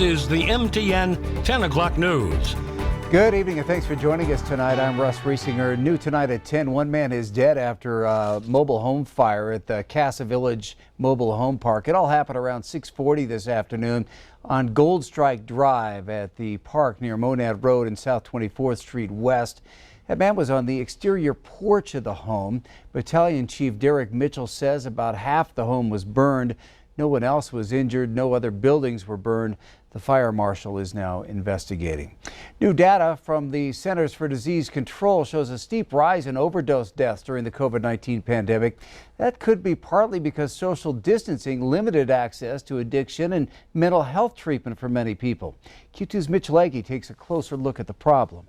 This is the MTN 10 o'clock news. Good evening and thanks for joining us tonight. I'm Russ Riesinger. New tonight at 10, one man is dead after a mobile home fire at the Casa Village Mobile Home Park. It all happened around 6:40 this afternoon on Gold Strike Drive at the park near Monad Road and South 24th Street West. That man was on the exterior porch of the home. Battalion Chief Derek Mitchell says about half the home was burned. No one else was injured. No other buildings were burned. The fire marshal is now investigating. New data from the Centers for Disease Control shows a steep rise in overdose deaths during the COVID-19 pandemic. That could be partly because social distancing limited access to addiction and mental health treatment for many people. Q2's Mitch Legge takes a closer look at the problem.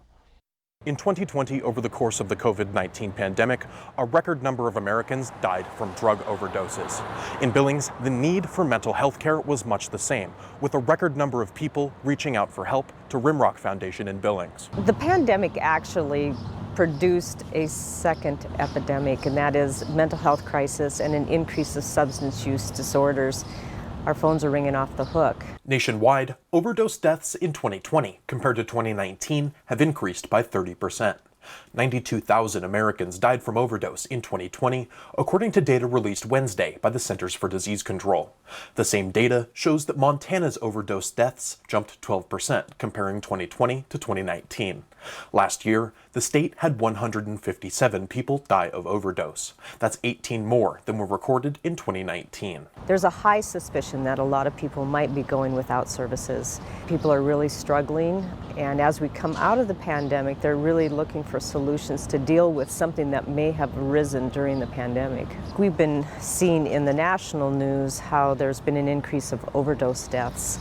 In 2020, over the course of the COVID-19 pandemic, a record number of Americans died from drug overdoses. In Billings, the need for mental health care was much the same, with a record number of people reaching out for help to Rimrock Foundation in Billings. The pandemic actually produced a second epidemic, and that is mental health crisis and an increase of substance use disorders. Our phones are ringing off the hook. Nationwide, overdose deaths in 2020 compared to 2019 have increased by 30%. 92,000 Americans died from overdose in 2020, according to data released Wednesday by the Centers for Disease Control. The same data shows that Montana's overdose deaths jumped 12% comparing 2020 to 2019. Last year, the state had 157 people die of overdose. That's 18 more than were recorded in 2019. There's a high suspicion that a lot of people might be going without services. People are really struggling, and as we come out of the pandemic, they're really looking for solutions to deal with something that may have arisen during the pandemic. We've been seeing in the national news how there's been an increase of overdose deaths.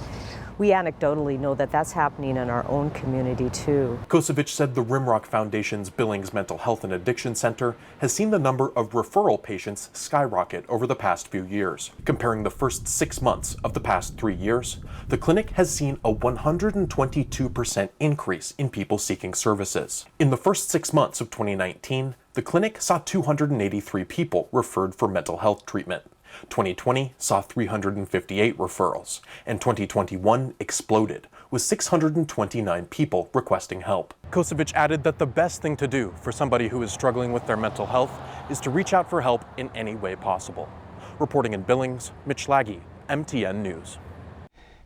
We anecdotally know that that's happening in our own community too. Kosevich said the Rimrock Foundation's Billings Mental Health and Addiction Center has seen the number of referral patients skyrocket over the past few years. Comparing the first 6 months of the past 3 years, the clinic has seen a 122% increase in people seeking services. In the first 6 months of 2019, the clinic saw 283 people referred for mental health treatment. 2020 saw 358 referrals, and 2021 exploded, with 629 people requesting help. Kosevich added that the best thing to do for somebody who is struggling with their mental health is to reach out for help in any way possible. Reporting in Billings, Mitch Legge, MTN News.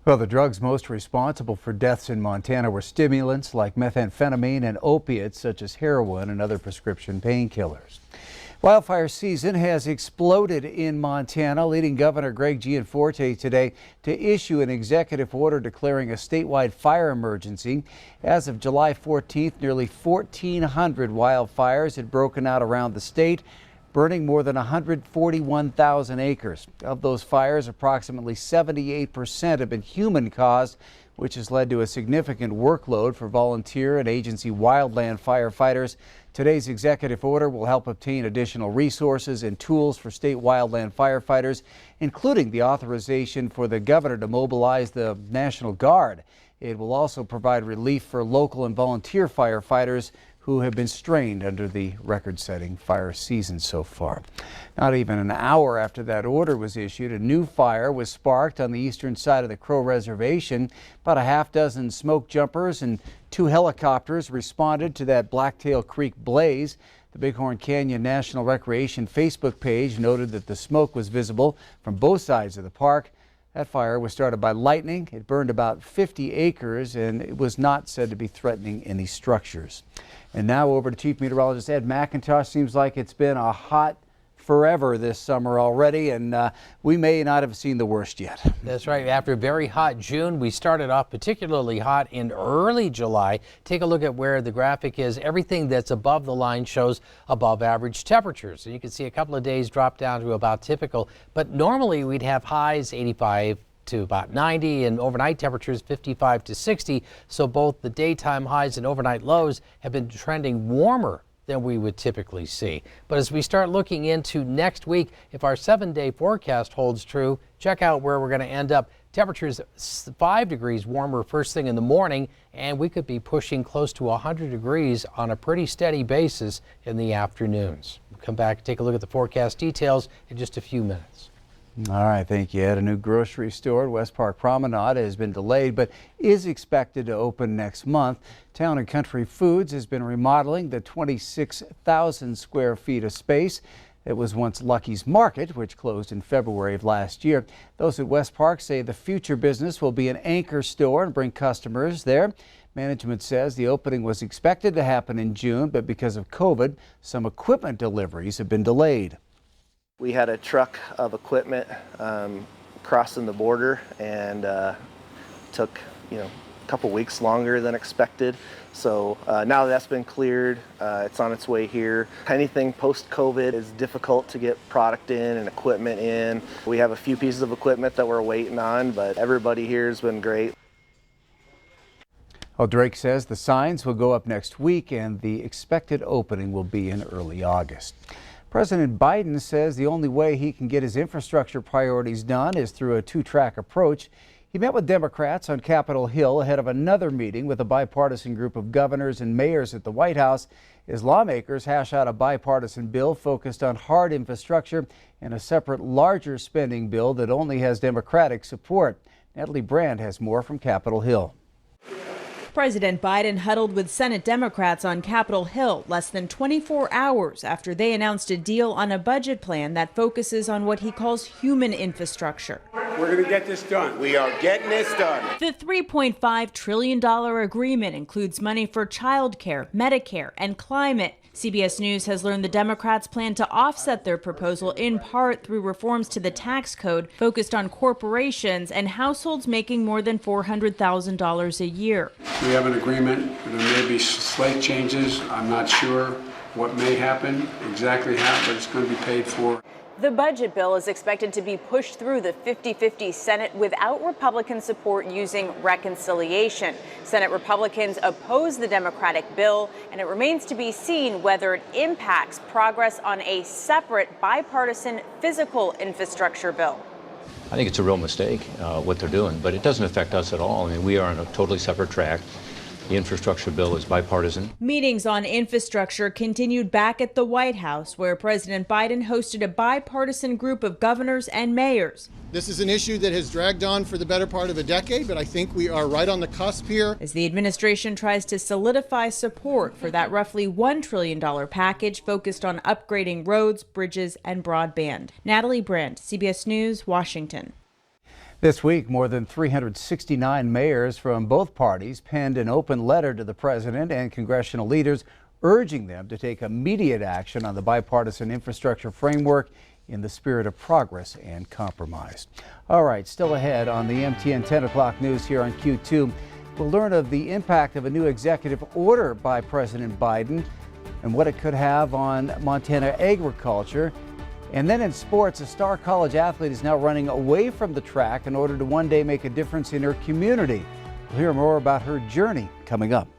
Well, the drugs most responsible for deaths in Montana were stimulants like methamphetamine and opiates such as heroin and other prescription painkillers. Wildfire season has exploded in Montana, leading Governor Greg Gianforte today to issue an executive order declaring a statewide fire emergency. As of July 14th, nearly 1,400 wildfires had broken out around the state, burning more than 141,000 acres. Of those fires, approximately 78% have been human-caused, which has led to a significant workload for volunteer and agency wildland firefighters. Today's executive order will help obtain additional resources and tools for state wildland firefighters, including the authorization for the governor to mobilize the National Guard. It will also provide relief for local and volunteer firefighters who have been strained under the record-setting fire season so far. Not even an hour after that order was issued, a new fire was sparked on the eastern side of the Crow Reservation. About a half dozen smoke jumpers and 2 helicopters responded to that Blacktail Creek blaze. The Bighorn Canyon National Recreation Facebook page noted that the smoke was visible from both sides of the park. That fire was started by lightning. It burned about 50 acres and it was not said to be threatening any structures. And now over to Chief Meteorologist Ed McIntosh. Seems like it's been a hot forever this summer already, and we may not have seen the worst yet. That's right. After a very hot June, we started off particularly hot in early July. Take a look at where the graphic is. Everything that's above the line shows above average temperatures. And you can see a couple of days drop down to about typical, but normally we'd have highs 85 to about 90 and overnight temperatures 55 to 60. So both the daytime highs and overnight lows have been trending warmer than we would typically see. But as we start looking into next week, if our 7-day forecast holds true, check out where we're going to end up. Temperatures 5 degrees warmer first thing in the morning, and we could be pushing close to 100 degrees on a pretty steady basis in the afternoons. We'll come back and take a look at the forecast details in just a few minutes. All right, thank you, Ed. A new grocery store at West Park Promenade has been delayed, but is expected to open next month. Town and Country Foods has been remodeling the 26,000 square feet of space. It was once Lucky's Market, which closed in February of last year. Those at West Park say the future business will be an anchor store and bring customers there. Management says the opening was expected to happen in June, but because of COVID, some equipment deliveries have been delayed. We had a truck of equipment crossing the border and took a couple weeks longer than expected. So now that's been cleared, it's on its way here. Anything post-COVID is difficult to get product in and equipment in. We have a few pieces of equipment that we're waiting on, but everybody here has been great. Well, Drake says the signs will go up next week and the expected opening will be in early August. President Biden says the only way he can get his infrastructure priorities done is through a two-track approach. He met with Democrats on Capitol Hill ahead of another meeting with a bipartisan group of governors and mayors at the White House as lawmakers hash out a bipartisan bill focused on hard infrastructure and a separate, larger spending bill that only has Democratic support. Natalie Brand has more from Capitol Hill. President Biden huddled with Senate Democrats on Capitol Hill less than 24 hours after they announced a deal on a budget plan that focuses on what he calls human infrastructure. We're going to get this done. We are getting this done. The $3.5 trillion agreement includes money for childcare, Medicare, and climate. CBS News has learned the Democrats plan to offset their proposal in part through reforms to the tax code focused on corporations and households making more than $400,000 a year. We have an agreement. There may be slight changes. I'm not sure what may happen, exactly how, but it's going to be paid for. The budget bill is expected to be pushed through the 50-50 Senate without Republican support using reconciliation. Senate Republicans oppose the Democratic bill, and it remains to be seen whether it impacts progress on a separate bipartisan physical infrastructure bill. I think it's a real mistake what they're doing, but it doesn't affect us at all. I mean, we are on a totally separate track. The infrastructure bill is bipartisan. Meetings on infrastructure continued back at the White House, where President Biden hosted a bipartisan group of governors and mayors. This is an issue that has dragged on for the better part of a decade, but I think we are right on the cusp here. As the administration tries to solidify support for that roughly $1 trillion package focused on upgrading roads, bridges, and broadband. Natalie Brand, CBS News, Washington. This week, more than 369 mayors from both parties penned an open letter to the president and congressional leaders urging them to take immediate action on the bipartisan infrastructure framework in the spirit of progress and compromise. All right, still ahead on the MTN 10 o'clock news here on Q2, we'll learn of the impact of a new executive order by President Biden and what it could have on Montana agriculture. And then in sports, a star college athlete is now running away from the track in order to one day make a difference in her community. We'll hear more about her journey coming up.